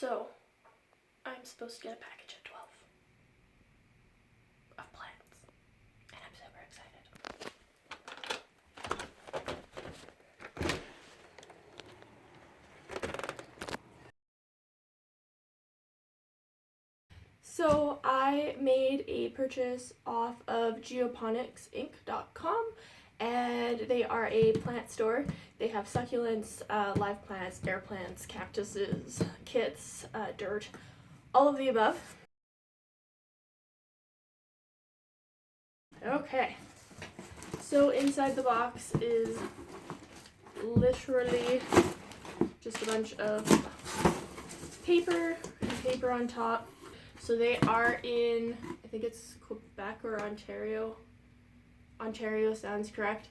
So, I'm supposed to get a package at 12 of plants, and I'm super excited. So, I made a purchase off of geoponicsinc.com, and they are a plant store. They have succulents, live plants, air plants, cactuses, kits, dirt, all of the above. Okay, so inside the box is literally just a bunch of paper and paper on top. So they are in, I think it's Quebec or Ontario. Ontario sounds correct.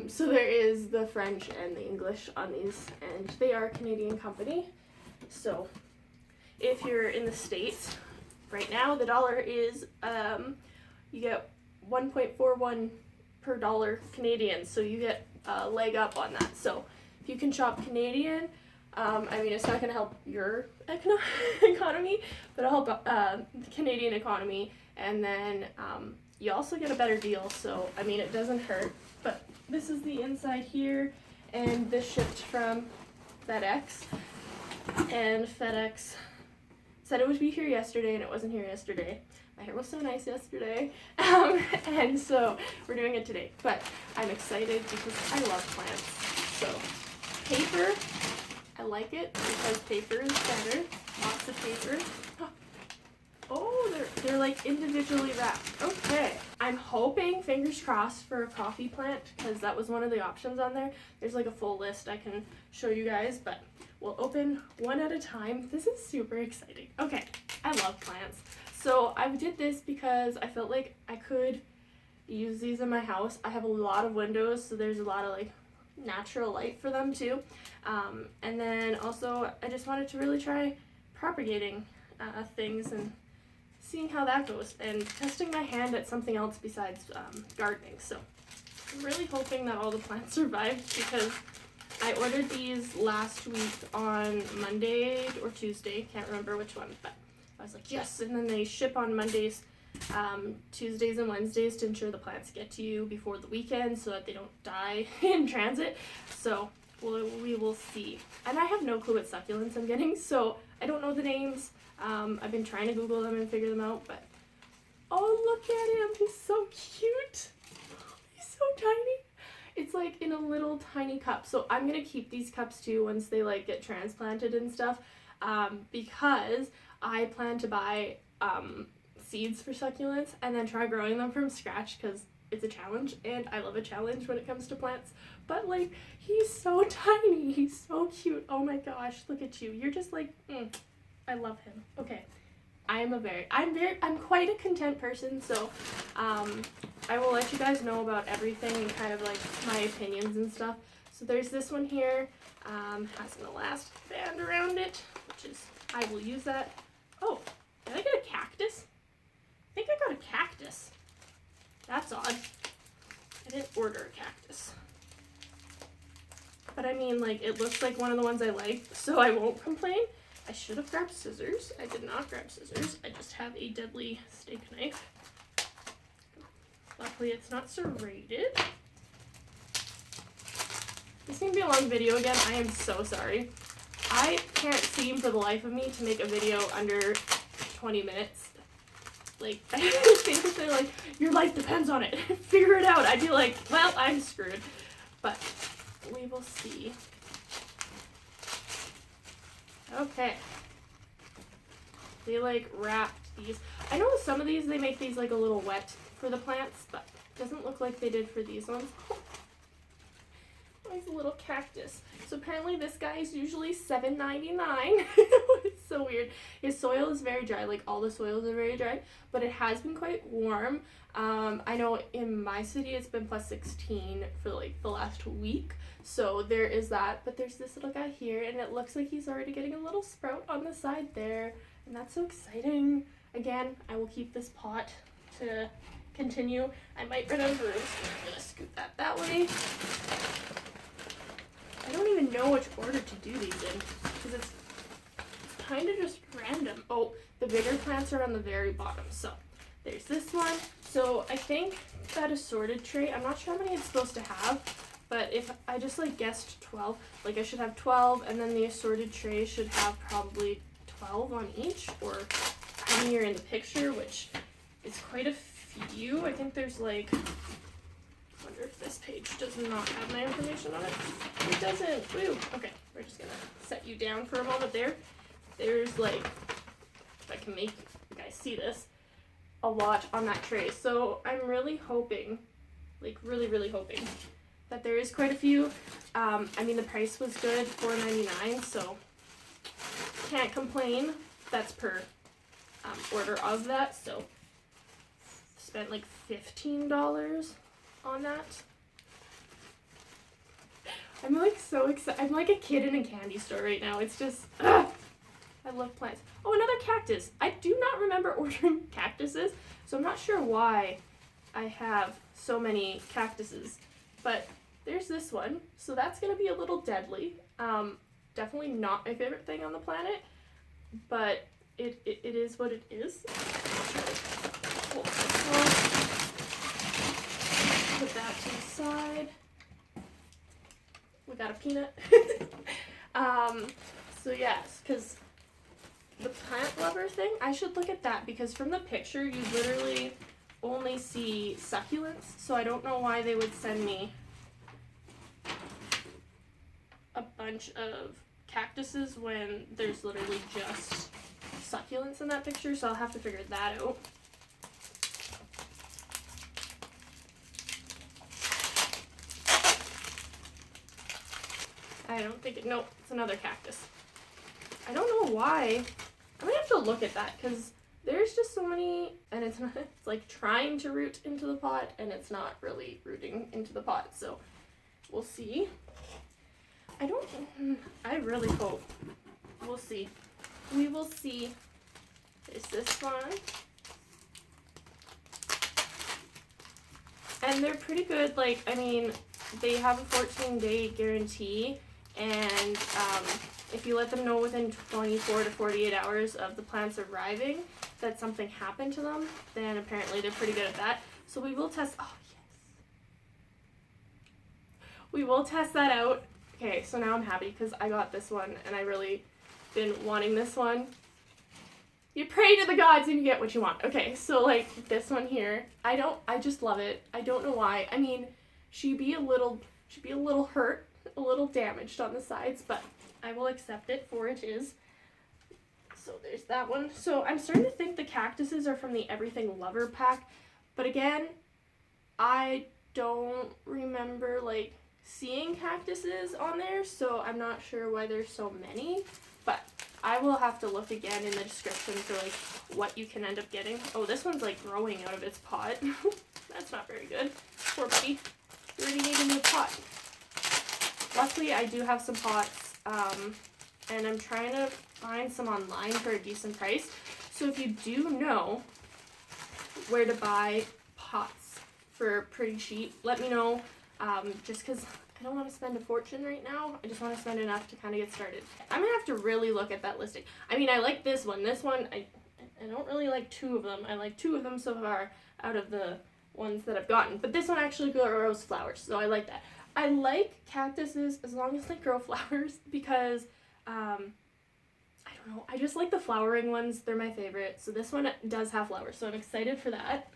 So there is the French and the English on these, and they are a Canadian company. So if you're in the States, right now the dollar is, you get 1.41 per dollar Canadian, so you get a leg up on that. So if you can shop Canadian, I mean, it's not going to help your economy, but it'll help the Canadian economy, and then you also get a better deal, so I mean, it doesn't hurt. But this is the inside here, and this shipped from FedEx, and FedEx said it would be here yesterday, and it wasn't here yesterday. My hair was so nice yesterday, and so we're doing it today. But I'm excited because I love plants. So paper, I like it because paper is better. Lots of paper. Oh, they're like individually wrapped. Okay. I'm hoping, fingers crossed, for a coffee plant, because that was one of the options on there. There's like a full list I can show you guys, but we'll open one at a time. This is super exciting. Okay, I love plants. So I did this because I felt like I could use these in my house. I have a lot of windows, so there's a lot of like natural light for them too. And then also I just wanted to really try propagating things and seeing how that goes, and testing my hand at something else besides gardening. So I'm really hoping that all the plants survived, because I ordered these last week on Monday or Tuesday, can't remember which one, but I was like, yes. And then they ship on Mondays, Tuesdays and Wednesdays to ensure the plants get to you before the weekend so that they don't die in transit. So we will see. And I have no clue what succulents I'm getting, so I don't know the names. I've been trying to Google them and figure them out, but oh, look at him. He's so cute. He's so tiny. It's like in a little tiny cup. So I'm going to keep these cups too once they like get transplanted and stuff, because I plan to buy seeds for succulents and then try growing them from scratch, because it's a challenge, and I love a challenge when it comes to plants. But like, he's so tiny. He's so cute. Oh my gosh, look at you. You're just like, I love him. Okay. I'm quite a content person, so I will let you guys know about everything and kind of like my opinions and stuff. So there's this one here, has an elastic band around it, which is, I will use that. Oh, did I get a cactus? I think I got a cactus. That's odd. I didn't order a cactus. But I mean, like, it looks like one of the ones I like, so I won't complain. I should have grabbed scissors. I did not grab scissors. I just have a deadly steak knife. Luckily, it's not serrated. This is going to be a long video again. I am so sorry. I can't seem for the life of me to make a video under 20 minutes. Like, I think if they're like, your life depends on it, figure it out, I'd be like, well, I'm screwed. But we will see. Okay. They like wrapped these. I know some of these, they make these like a little wet for the plants, but it doesn't look like they did for these ones. Nice little cactus. So apparently this guy is usually $7.99. It's so weird. His soil is very dry, like all the soils are very dry, but it has been quite warm. I know in my city it's been +16 for like the last week, so there is that. But there's this little guy here, and it looks like he's already getting a little sprout on the side there, and that's so exciting. Again, I will keep this pot to continue. I might run out of room, so I'm gonna scoot that way. I don't even know which order to do these in, because it's kind of just random. Oh, the bigger plants are on the very bottom. So there's this one. So I think that assorted tray, I'm not sure how many it's supposed to have, but if I just like guessed 12, like I should have 12, and then the assorted tray should have probably 12 on each, or how many are in the picture, which is quite a few. I think there's like, I wonder if this page does not have my information on it. It doesn't. Woo. Okay, we're just gonna set you down for a moment there. There's like, if I can make you guys see this, a lot on that tray. So I'm really hoping, like really hoping, that there is quite a few. I mean, the price was good, $4.99, so can't complain. That's per order of that, so spent like $15 on that. I'm like so excited. I'm like a kid in a candy store right now. It's just, I love plants. Oh, another cactus. I do not remember ordering cactuses, so I'm not sure why I have so many cactuses, but there's this one. So that's going to be a little deadly. Definitely not my favorite thing on the planet, but it is what it is. Hold this one. Put that to the side. We got a peanut. So yes, because the plant lover thing, I should look at that, because from the picture you literally only see succulents, so I don't know why they would send me a bunch of cactuses when there's literally just succulents in that picture, so I'll have to figure that out. I don't think it, nope, it's another cactus. I don't know why. I'm gonna have to look at that, because there's just so many, and it's not, it's like trying to root into the pot, and it's not really rooting into the pot, so we'll see. I really hope. We'll see. We will see. There's this one. And they're pretty good. Like, I mean, they have a 14-day guarantee, and if you let them know within 24 to 48 hours of the plants arriving that something happened to them, then apparently they're pretty good at that. So we will test, oh yes. We will test that out. Okay, so now I'm happy because I got this one, and I really been wanting this one. You pray to the gods and you get what you want. Okay, so like this one here, I just love it. I don't know why. I mean, she'd be a little hurt, a little damaged on the sides, but I will accept it for it is. So there's that one. So I'm starting to think the cactuses are from the Everything Lover pack, but again, I don't remember like seeing cactuses on there, so I'm not sure why there's so many, but I will have to look again in the description for like what you can end up getting. Oh, this one's like growing out of its pot. That's not very good. Poor buddy. You already need a new pot. Luckily, I do have some pots, and I'm trying to find some online for a decent price. So if you do know where to buy pots for pretty cheap, let me know. Just because I don't want to spend a fortune right now. I just want to spend enough to kind of get started. I'm going to have to really look at that listing. I mean, I like this one. This one, I don't really like two of them. I like two of them so far out of the ones that I've gotten. But this one actually grows flowers, so I like that. I like cactuses as long as they grow flowers because, I don't know, I just like the flowering ones. They're my favorite. So this one does have flowers, so I'm excited for that.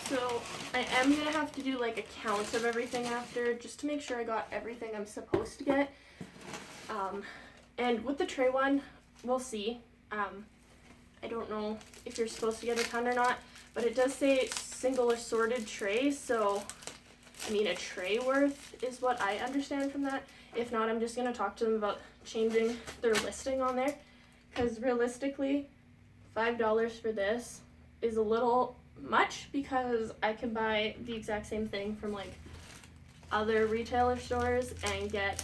So I am going to have to do like a count of everything after just to make sure I got everything I'm supposed to get. And with the tray one, we'll see. I don't know if you're supposed to get a ton or not, but it does say single assorted tray, so I mean a tray worth is what I understand from that. If not, I'm just going to talk to them about changing their listing on there, because realistically $5 for this is a little much, because I can buy the exact same thing from like other retailer stores and get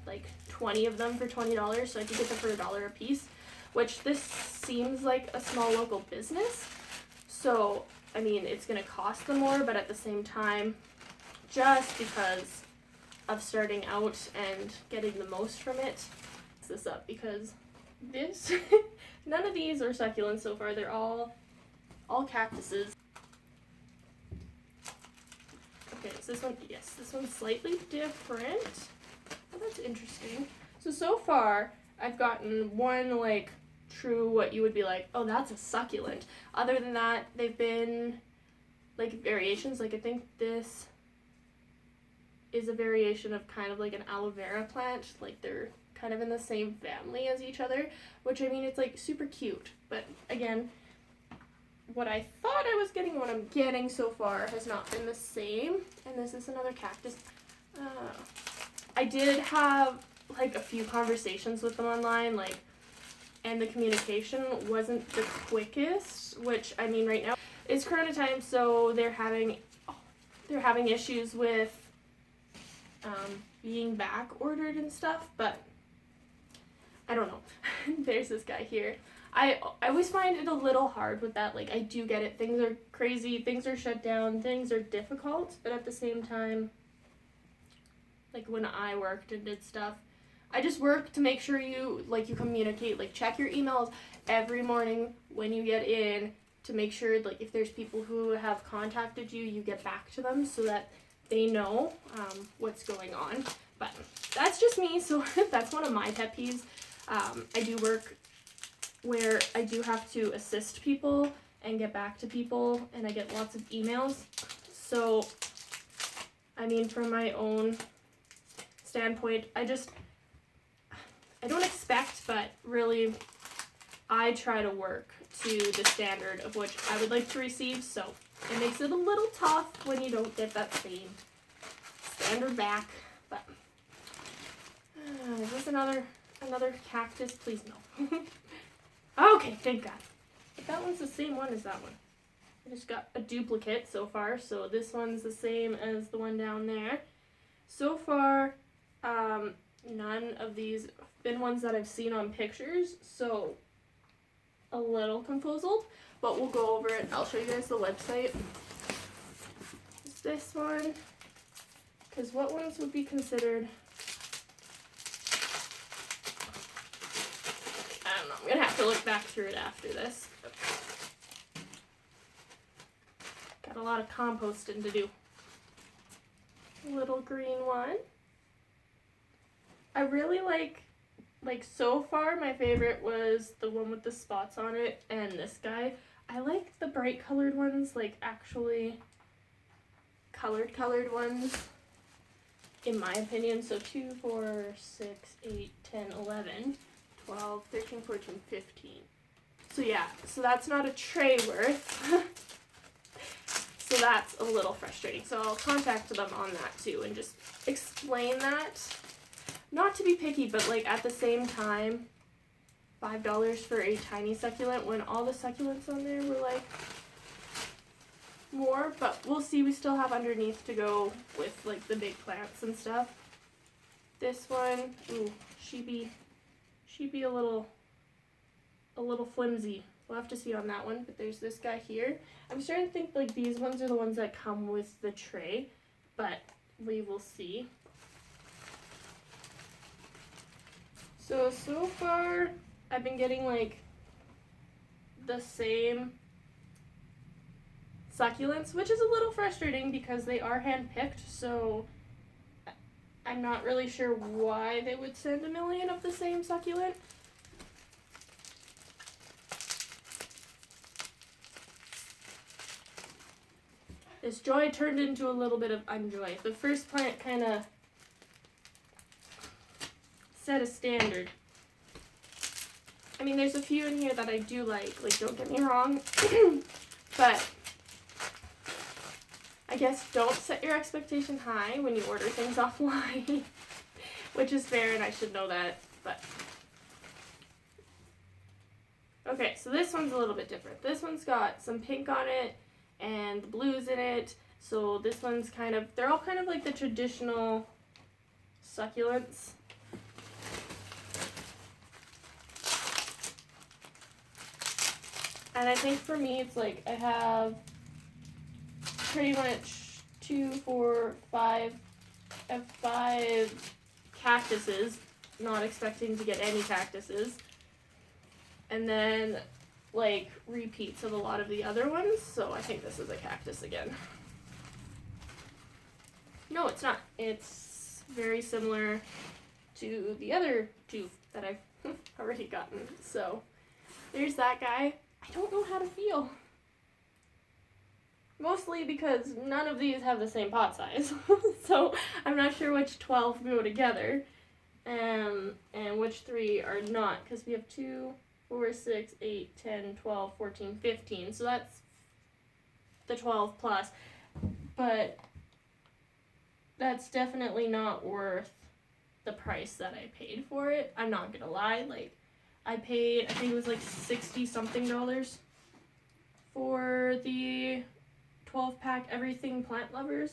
like 20 of them for $20, so I could get them for $1 a piece, which this seems like a small local business, so I mean it's gonna cost them more, but at the same time, just because of starting out and getting the most from it, this up because this, none of these are succulents so far. They're all cactuses. Okay, so this one, yes, this one's slightly different. Oh, that's interesting. So far, I've gotten one, like, true what you would be like, oh, that's a succulent. Other than that, they've been, like, variations. Like, I think this is a variation of kind of like an aloe vera plant. Like, they're kind of in the same family as each other, which, I mean, it's, like, super cute. But, again, what I thought I was getting, what I'm getting so far has not been the same. And this is another cactus. I did have, like, a few conversations with them online, like, and the communication wasn't the quickest, which, I mean, right now it's Corona time, so they're having issues with being back ordered and stuff, but I don't know. There's this guy here. I always find it a little hard with that. Like, I do get it. Things are crazy. Things are shut down. Things are difficult. But at the same time, like, when I worked and did stuff, I just work to make sure you communicate. Like, check your emails every morning when you get in to make sure, like, if there's people who have contacted you, you get back to them so that they know what's going on. But that's just me. So that's one of my pet peeves. I do work where I do have to assist people and get back to people, and I get lots of emails. So, I mean, from my own standpoint, I don't expect, but really, I try to work to the standard of which I would like to receive, so it makes it a little tough when you don't get that same standard back. But, is this another cactus? Please no. Okay, thank God. But that one's the same one as that one. I just got a duplicate so far, so this one's the same as the one down there. So far, none of these have been ones that I've seen on pictures, so a little confuzzled, but we'll go over it. I'll show you guys the website. It's this one, because what ones would be considered? I don't know. I'm going to have to look back through it after this. Got a lot of composting to do. Little green one. I really like so far my favorite was the one with the spots on it and this guy. I like the bright colored ones, like actually colored ones, in my opinion. So 2, 4, 6, 8, 10, 11, 12, 13, 14, 15. So yeah, so that's not a tray worth. So that's a little frustrating. So I'll contact them on that too and just explain that. Not to be picky, but like at the same time, $5 for a tiny succulent when all the succulents on there were like more, but we'll see. We still have underneath to go with like the big plants and stuff. This one, ooh, she be a little flimsy. We'll have to see on that one, but there's this guy here. I'm starting to think like these ones are the ones that come with the tray, but we will see. So far, I've been getting like the same succulents, which is a little frustrating because they are hand-picked, so I'm not really sure why they would send a million of the same succulent. This joy turned into a little bit of unjoy. The first plant kind of set a standard. I mean, there's a few in here that I do like don't get me wrong, but I guess don't set your expectation high when you order things offline, which is fair and I should know that, but. Okay, so this one's a little bit different. This one's got some pink on it and the blues in it, so this one's they're all kind of like the traditional succulents. And I think for me, it's like I have pretty much 2, 4, 5 cactuses, not expecting to get any cactuses. and then like repeats of a lot of the other ones. So I think this is a cactus again. No, it's not. It's very similar to the other two that I've already gotten. So there's that guy. I don't know how to feel. Mostly because none of these have the same pot size. So I'm not sure which 12 go together and which 3 are not, because we have 2, 4, 6, 8, 10, 12, 14, 15. So that's the 12 plus. But that's definitely not worth the price that I paid for it. I'm not gonna lie. Like, I paid, I think it was like $60 something for the 12-pack Everything Plant Lovers.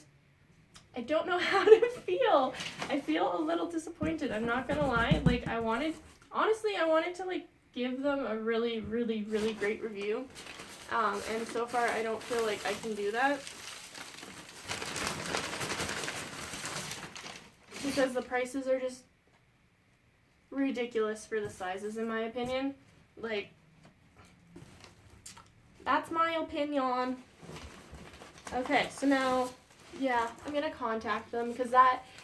I don't know how to feel. I feel a little disappointed. I'm not gonna lie. Like, honestly, I wanted to like give them a really, really, really great review. And so far I don't feel like I can do that. Because the prices are just ridiculous for the sizes, in my opinion. Like, that's my opinion. Okay, so now, yeah, I'm gonna contact them, because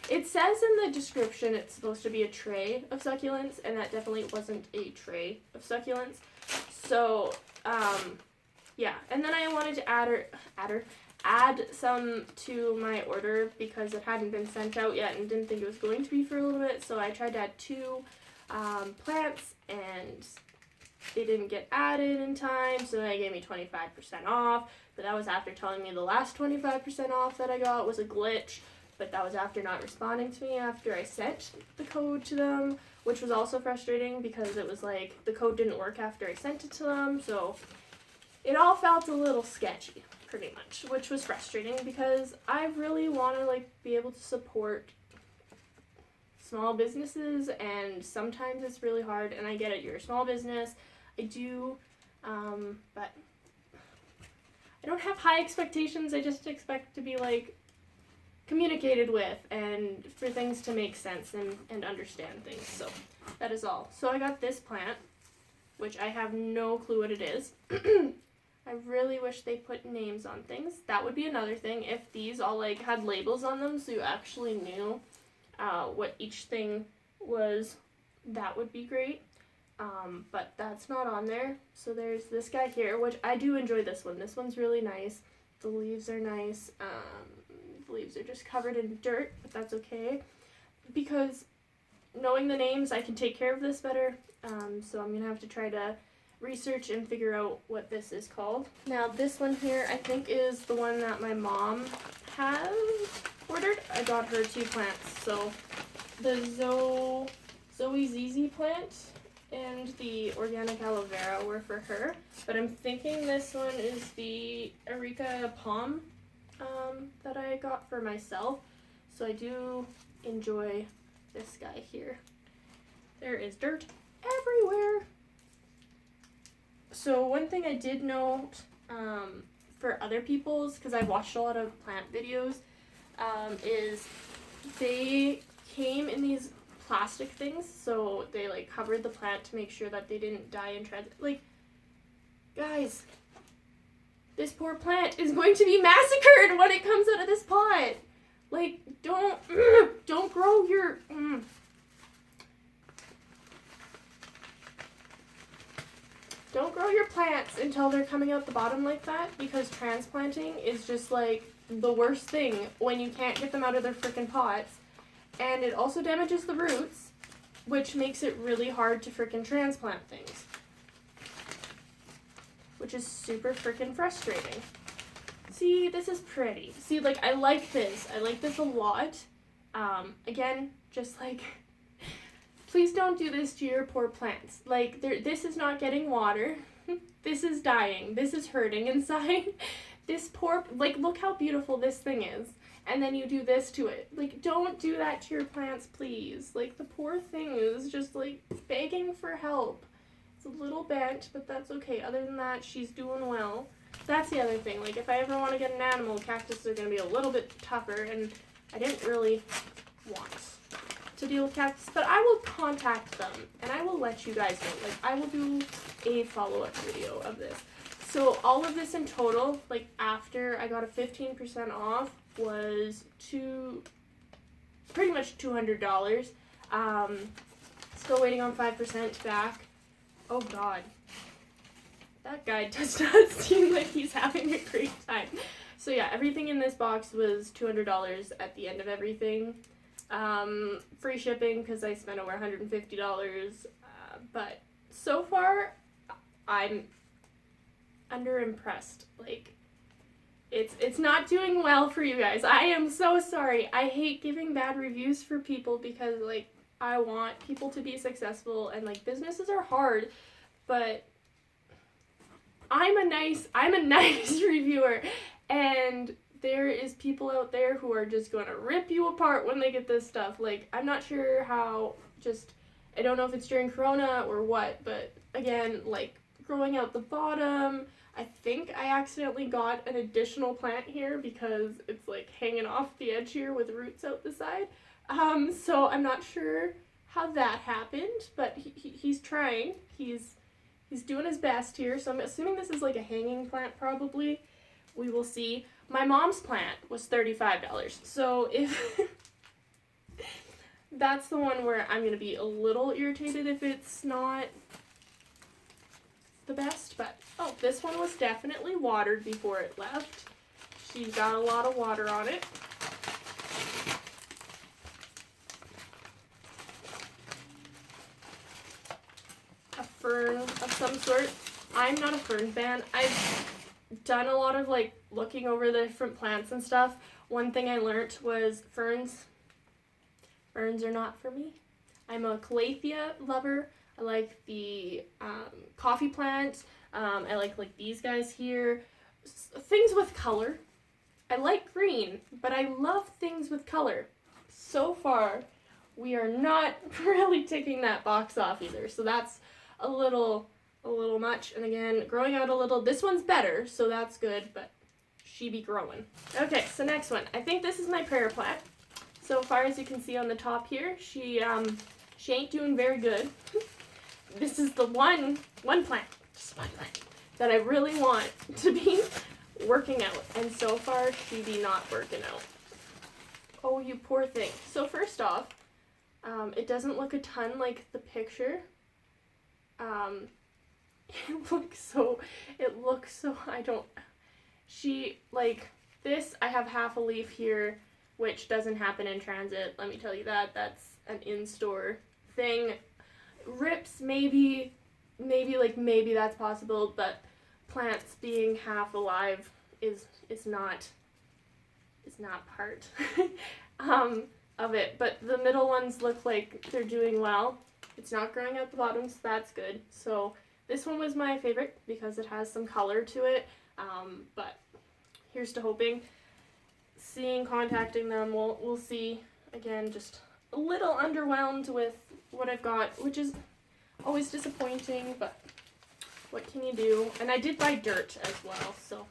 it says in the description it's supposed to be a tray of succulents, and that definitely wasn't a tray of succulents. So, yeah, and then I wanted to add some to my order because it hadn't been sent out yet and didn't think it was going to be for a little bit. So I tried to add 2 plants, and they didn't get added in time, so they gave me 25% off. But that was after telling me the last 25% off that I got was a glitch. But that was after not responding to me after I sent the code to them, which was also frustrating because it was like the code didn't work after I sent it to them. So it all felt a little sketchy, pretty much, which was frustrating because I really want to like be able to support small businesses, and sometimes it's really hard, and I get it, you're a small business, I do, but I don't have high expectations. I just expect to be like communicated with and for things to make sense and understand things. So that is all. So I got this plant, which I have no clue what it is. I really wish they put names on things. That would be another thing, if these all like had labels on them so you actually knew what each thing was. That would be great. But that's not on there. So there's this guy here, which I do enjoy this one. This one's really nice. The leaves are nice. The leaves are just covered in dirt, but that's okay. Because knowing the names, I can take care of this better. So I'm going to have to try to research and figure out what this is called. Now this one here, I think is the one that my mom has ordered. I got her 2 plants. So the Zoe ZZ plant and the organic aloe vera were for her, but I'm thinking this one is the Areca palm that I got for myself. So I do enjoy this guy here. There is dirt everywhere. So one thing I did note for other people's, because I've watched a lot of plant videos, is they came in these plastic things, so they like covered the plant to make sure that they didn't die in transit. Like, guys, this poor plant is going to be massacred when it comes out of this pot. Like, don't grow your don't grow your plants until they're coming out the bottom like that, because transplanting is just like the worst thing when you can't get them out of their frickin' pots. And it also damages the roots, which makes it really hard to frickin' transplant things. Which is super frickin' frustrating. See, this is pretty. See, like, I like this. I like this a lot. Again, just like, please don't do this to your poor plants. Like, this is not getting water. This is dying. This is hurting inside. This poor, like, look how beautiful this thing is. And then you do this to it. Like, don't do that to your plants, please. Like, the poor thing is just, like, begging for help. It's a little bent, but that's okay. Other than that, she's doing well. That's the other thing. Like, if I ever want to get an animal, cactus are going to be a little bit tougher, and I didn't really want to deal with cactus. But I will contact them, and I will let you guys know. Like, I will do a follow-up video of this. So all of this in total, like after I got a 15% off, was pretty much $200. Still waiting on 5% back. Oh god. That guy does not seem like he's having a great time. So yeah, everything in this box was $200 at the end of everything. Free shipping because I spent over $150. But so far, I'm underimpressed. Like, it's not doing well for you guys. I am so sorry. I hate giving bad reviews for people because, like, I want people to be successful and, like, businesses are hard, but I'm a nice reviewer, and there is people out there who are just going to rip you apart when they get this stuff. Like, I'm not sure how, I don't know if it's during Corona or what, but again, like, growing out the bottom, I think I accidentally got an additional plant here because it's, like, hanging off the edge here with roots out the side. So I'm not sure how that happened, but he's trying. He's doing his best here, so I'm assuming this is, like, a hanging plant probably. We will see. My mom's plant was $35, so if that's the one where I'm going to be a little irritated if it's not the best, but oh, this one was definitely watered before it left. She got a lot of water on it. A fern of some sort. I'm not a fern fan. I've done a lot of, like, looking over the different plants and stuff. One thing I learned was ferns are not for me. I'm a calathea lover. I like the coffee plant. I like these guys here. Things with color. I like green, but I love things with color. So far, we are not really ticking that box off either. So that's a little much. And again, growing out a little. This one's better, so that's good, but she be growing. Okay, so next one. I think this is my prayer plant. So far as you can see on the top here, she ain't doing very good. This is the one plant, just one plant, that I really want to be working out. And so far, she be not working out. Oh, you poor thing. So first off, it doesn't look a ton like the picture. It looks so, this, I have half a leaf here, which doesn't happen in transit, let me tell you that. That's an in-store thing. Rips, maybe that's possible, but plants being half alive is not part of it. But the middle ones look like they're doing well. It's not growing out the bottom, so that's good. So this one was my favorite because it has some color to it, but here's to hoping. Contacting them, we'll see. Again, just a little underwhelmed with what I've got, which is always disappointing, but what can you do? And I did buy dirt as well, so.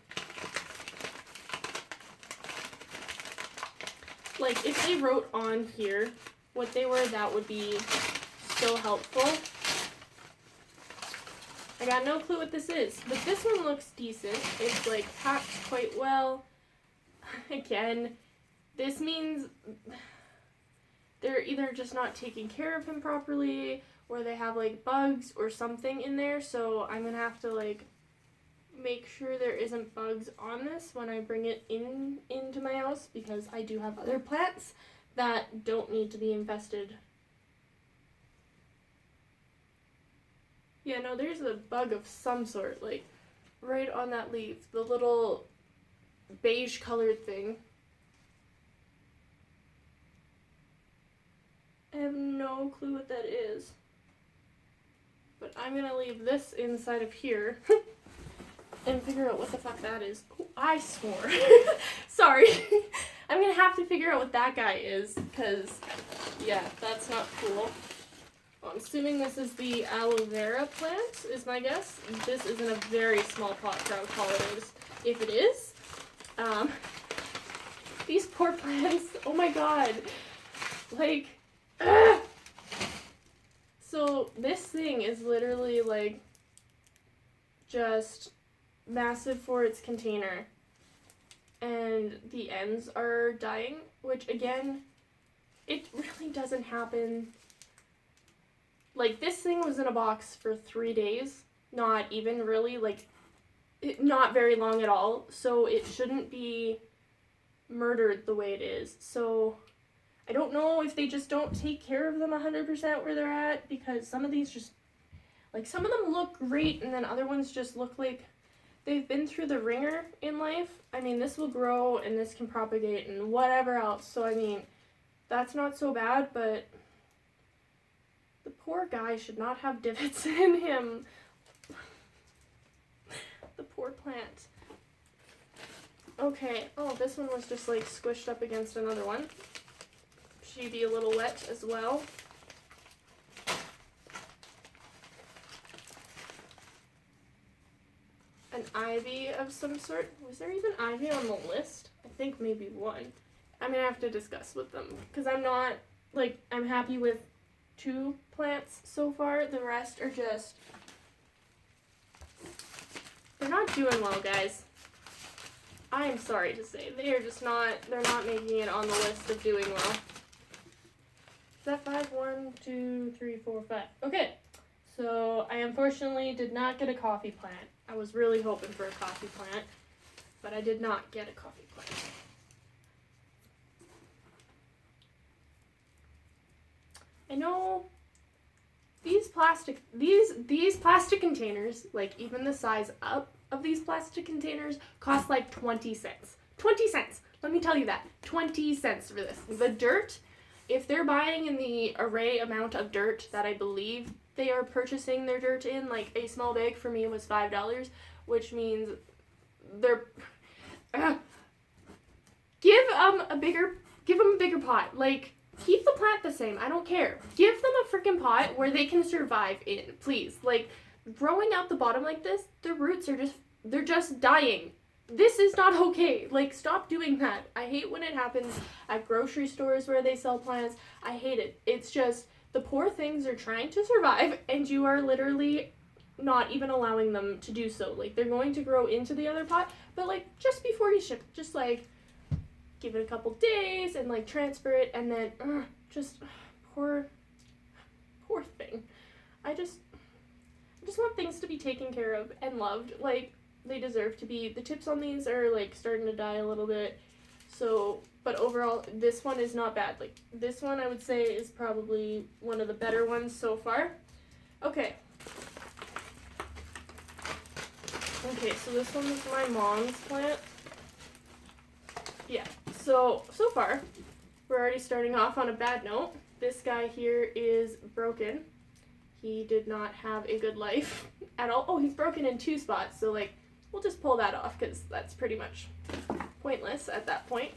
Like, if they wrote on here what they were, that would be so helpful. I got no clue what this is, but this one looks decent. It's, like, packed quite well. Again, this means they're either just not taking care of him properly, or they have, like, bugs or something in there, so I'm gonna have to, like, make sure there isn't bugs on this when I bring it into my house, because I do have other plants that don't need to be infested. Yeah, no, there's a bug of some sort, like, right on that leaf, the little beige colored thing. I have no clue what that is. But I'm gonna leave this inside of here and figure out what the fuck that is. Oh, I swore. Sorry. I'm gonna have to figure out what that guy is, because, yeah, that's not cool. Well, I'm assuming this is the aloe vera plant, is my guess. This is in a very small pot for holidays, if it is. These poor plants, oh my god, like, ugh. So this thing is literally, like, just massive for its container. And the ends are dying, which again, it really doesn't happen. Like, this thing was in a box for 3 days, not even really, like, not very long at all, so it shouldn't be murdered the way it is. So I don't know if they just don't take care of them 100% where they're at, because some of these just, like, some of them look great, and then other ones just look like they've been through the ringer in life. I mean, this will grow, and this can propagate, and whatever else, so I mean, that's not so bad, but the poor guy should not have divots in him. The poor plant. Okay, oh, this one was just like squished up against another one. She'd be a little wet as well. An ivy of some sort. Was there even ivy on the list? I think maybe one. I'm gonna have to discuss with them, because I'm not, like, I'm happy with 2 plants so far. The rest are just, they're not doing well, guys. I am sorry to say. They are just not, they're not making it on the list of doing well. Is that 5? 1, 2, 3, 4, 5. Okay. So I unfortunately did not get a coffee plant. I was really hoping for a coffee plant, but I did not get a coffee plant. I know these plastic containers, like even the size up of these plastic containers, cost like 20 cents. 20 cents. Let me tell you that. 20 cents for this. The dirt, if they're buying in the array amount of dirt that I believe they are purchasing their dirt in, like a small bag for me was $5, which means they're give them a bigger pot. Like, keep the plant the same. I don't care. Give them a freaking pot where they can survive in, please. Like, growing out the bottom like this, the roots are they're just dying. This is not okay. Like, stop doing that. I hate when it happens at grocery stores where they sell plants. I hate it. It's just, the poor things are trying to survive, and you are literally not even allowing them to do so. Like, they're going to grow into the other pot, but, like, just before you ship, just, like, give it a couple days and, like, transfer it, and then, poor thing. I just want things to be taken care of and loved. Like, they deserve to be. The tips on these are, like, starting to die a little bit, so, but overall, this one is not bad. Like, this one, I would say, is probably one of the better ones so far. Okay. Okay, so this one is my mom's plant. Yeah, so far, we're already starting off on a bad note. This guy here is broken. He did not have a good life at all. Oh, he's broken in 2 spots, so, like, we'll just pull that off, because that's pretty much pointless at that point.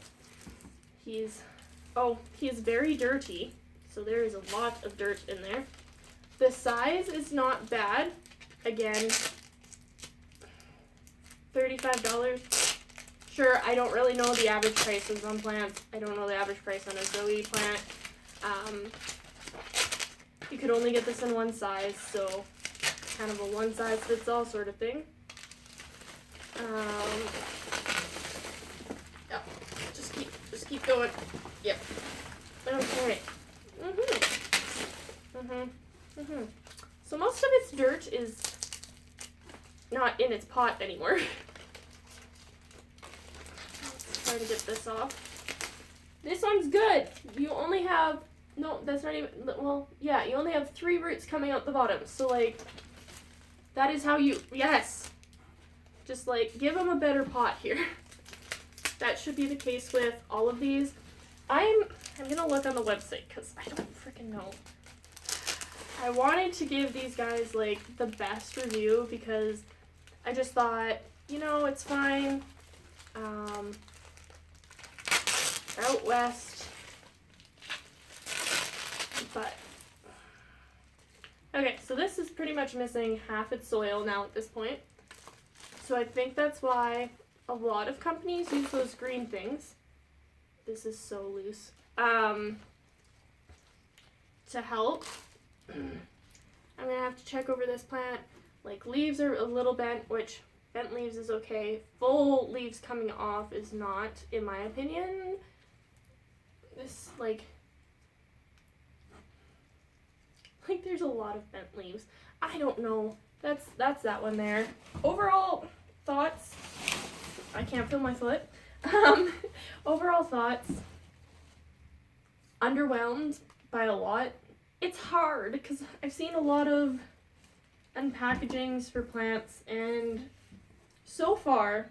He is very dirty, so there is a lot of dirt in there. The size is not bad. Again, $35. Sure, I don't really know the average prices on plants. I don't know the average price on a Zoe plant. You could only get this in one size, so kind of a one-size-fits-all sort of thing. Yeah, just keep going. Yep. Okay. So most of its dirt is not in its pot anymore. Let's try to get this off. This one's good. You only have, no, that's not even, well, yeah, you only have 3 roots coming out the bottom. So, like, that is how you, yes. Just, like, give them a better pot here. That should be the case with all of these. I'm gonna look on the website, because I don't freaking know. I wanted to give these guys, like, the best review, because I just thought, you know, it's fine. Out west. But, okay, so this is pretty much missing half its soil now at this point. So I think that's why a lot of companies use those green things. This is so loose. To help. I'm gonna have to check over this plant. Like, leaves are a little bent, which bent leaves is okay. Full leaves coming off is not, in my opinion. This, like there's a lot of bent leaves. I don't know. That's that one there. Overall thoughts, I can't feel my foot. Overall thoughts, underwhelmed by a lot. It's hard because I've seen a lot of unpackagings for plants, and so far,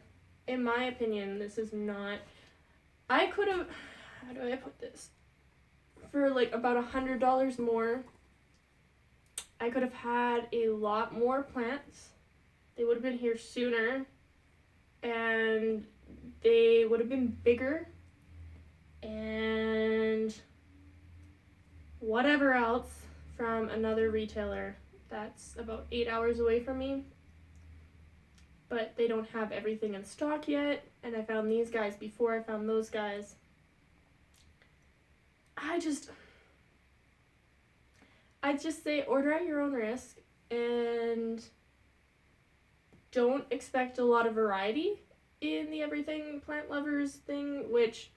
in my opinion, this is not. I could have, how do I put this? For like about $100 more, I could have had a lot more plants. They would have been here sooner, and they would have been bigger, and whatever else from another retailer that's about 8 hours away from me. But they don't have everything in stock yet, and I found these guys before I found those guys. I'd just say order at your own risk, and don't expect a lot of variety in the Everything Plant Lovers thing, which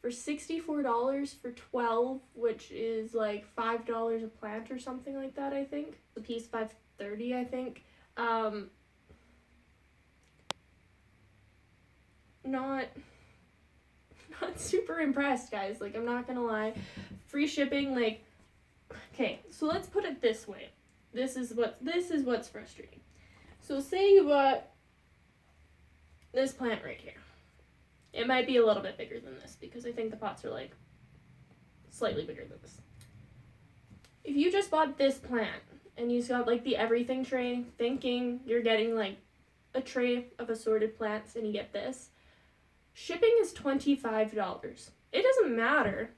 for $64 for 12, which is like $5 a plant or something like that, I think. The piece $5.30, I think. Not super impressed, guys. Like, I'm not gonna lie. Free shipping, like, okay, so let's put it this way. This is what's frustrating. So say you bought this plant right here. It might be a little bit bigger than this because I think the pots are like slightly bigger than this. If you just bought this plant and you got like the everything tray, thinking you're getting like a tray of assorted plants, and you get this, shipping is $25. It doesn't matter.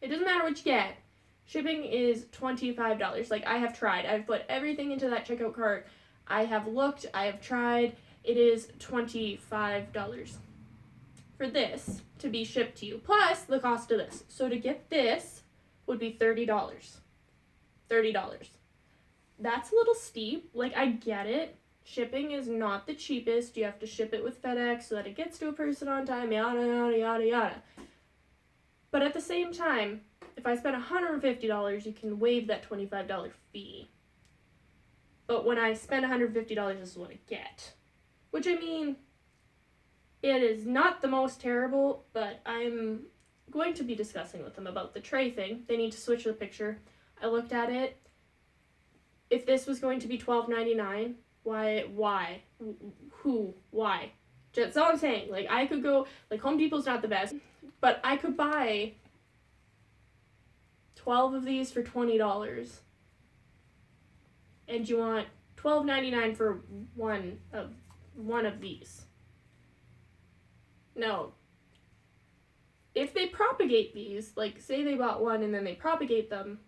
It doesn't matter what you get. Shipping is $25. Like, I have tried. I've put everything into that checkout cart. I have looked. I have tried. It is $25 for this to be shipped to you, plus the cost of this. So to get this would be $30. $30. That's a little steep. Like, I get it. Shipping is not the cheapest. You have to ship it with FedEx so that it gets to a person on time, yada, yada, yada, yada. But at the same time, if I spend $150, you can waive that $25 fee. But when I spend $150, this is what I get. Which, I mean, it is not the most terrible, but I'm going to be discussing with them about the tray thing. They need to switch the picture. I looked at it. If this was going to be $12.99, why? Who? Why? That's all I'm saying. Like, I could go, like, Home Depot's not the best, but I could buy 12 of these for $20. And you want $12.99 for one of these. Now, if they propagate these, like, say they bought one and then they propagate them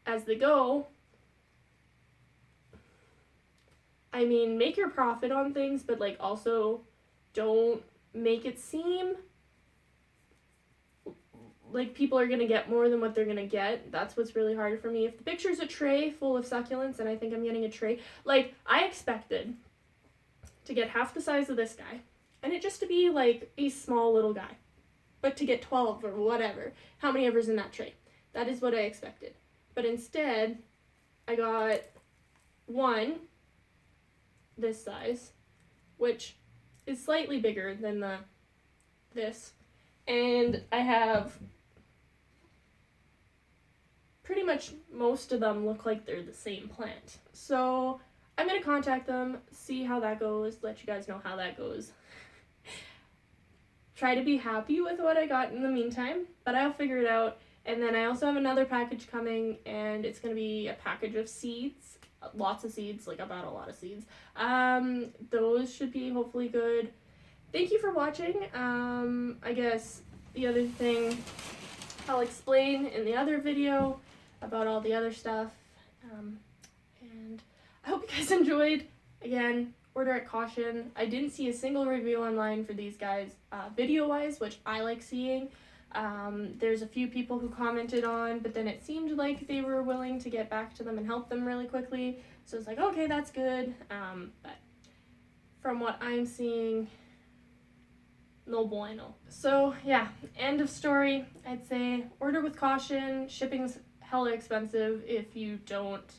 as they go, I mean, make your profit on things, but, like, also don't make it seem like people are going to get more than what they're going to get. That's what's really hard for me. If the picture's a tray full of succulents, and I think I'm getting a tray, like, I expected to get half the size of this guy, and it just to be, like, a small little guy. But to get 12 or whatever, how many ever's in that tray? That is what I expected. But instead, I got one this size, which is slightly bigger than this, and I have pretty much most of them look like they're the same plant. So I'm going to contact them, see how that goes, let you guys know how that goes. Try to be happy with what I got in the meantime, but I'll figure it out. And then I also have another package coming, and it's going to be a package of seeds. Lots of seeds, like about a lot of seeds. Those should be hopefully good. Thank you for watching. I guess the other thing I'll explain in the other video about all the other stuff. And I hope you guys enjoyed. Again, order at caution. I didn't see a single review online for these guys video-wise, which I like seeing. There's a few people who commented on, but then it seemed like they were willing to get back to them and help them really quickly. So it's like, okay, that's good. But from what I'm seeing, no bueno. So yeah, end of story. I'd say order with caution. Shipping's hella expensive if you don't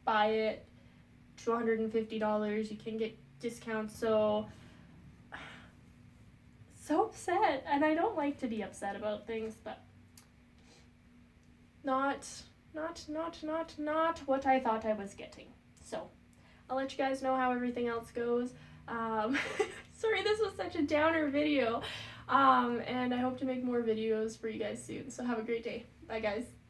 buy it. $250. You can get discounts. So upset, and I don't like to be upset about things, but not what I thought I was getting. So I'll let you guys know how everything else goes. Sorry, this was such a downer video, and I hope to make more videos for you guys soon. So have a great day. Bye, guys.